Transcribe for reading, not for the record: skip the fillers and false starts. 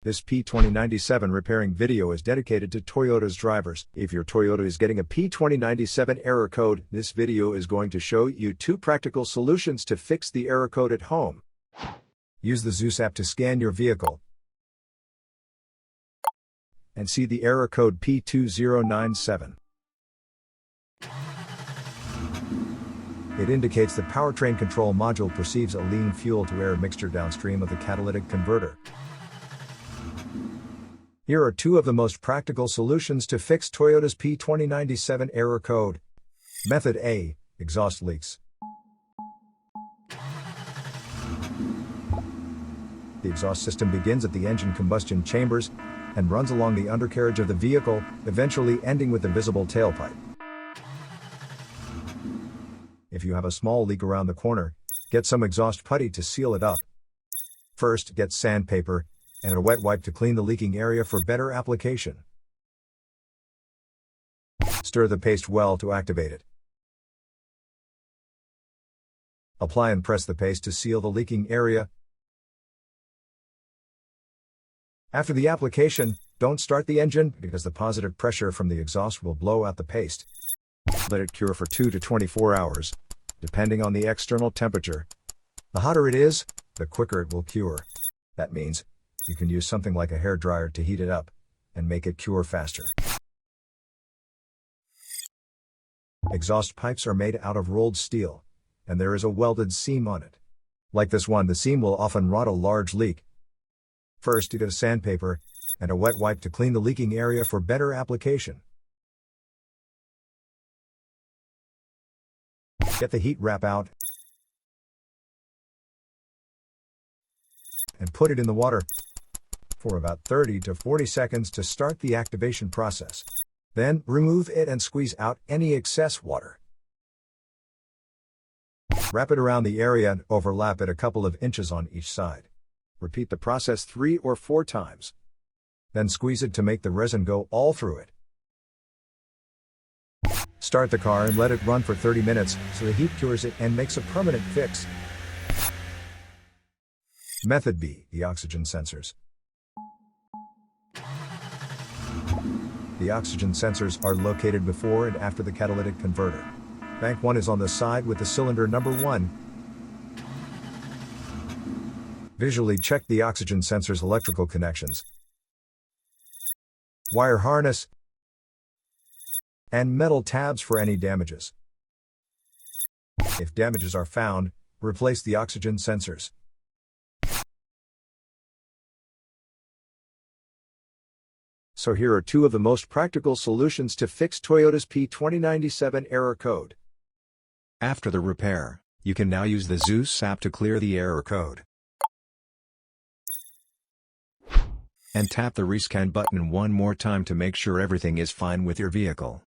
This P2097 repairing video is dedicated to Toyota's drivers. If your Toyota is getting a P2097 error code, this video is going to show you 2 practical solutions to fix the error code at home. Use the Zeus app to scan your vehicle and see the error code P2097. It indicates the powertrain control module perceives a lean fuel-to-air mixture downstream of the catalytic converter. Here are 2 of the most practical solutions to fix Toyota's P2097 error code. Method A: exhaust leaks. The exhaust system begins at the engine combustion chambers and runs along the undercarriage of the vehicle, eventually ending with a visible tailpipe. If you have a small leak around the corner, get some exhaust putty to seal it up. First, get sandpaper and a wet wipe to clean the leaking area for better application. Stir the paste well to activate it. Apply and press the paste to seal the leaking area. After the application, don't start the engine because the positive pressure from the exhaust will blow out the paste. Let it cure for 2 to 24 hours, depending on the external temperature. The hotter it is, the quicker it will cure. That means you can use something like a hairdryer to heat it up and make it cure faster. Exhaust pipes are made out of rolled steel, and there is a welded seam on it. Like this one, the seam will often rot a large leak. First, get a sandpaper and a wet wipe to clean the leaking area for better application. Get the heat wrap out and put it in the water for about 30 to 40 seconds to start the activation process. Then, remove it and squeeze out any excess water. Wrap it around the area and overlap it a couple of inches on each side. Repeat the process 3 or 4 times. Then squeeze it to make the resin go all through it. Start the car and let it run for 30 minutes so the heat cures it and makes a permanent fix. Method B: the oxygen sensors. The oxygen sensors are located before and after the catalytic converter. Bank 1 is on the side with the cylinder number 1. Visually check the oxygen sensor's electrical connections, wire harness, and metal tabs for any damages. If damages are found, replace the oxygen sensors. So here are 2 of the most practical solutions to fix Toyota's P2097 error code. After the repair, you can now use the Zeus app to clear the error code. And tap the rescan button one more time to make sure everything is fine with your vehicle.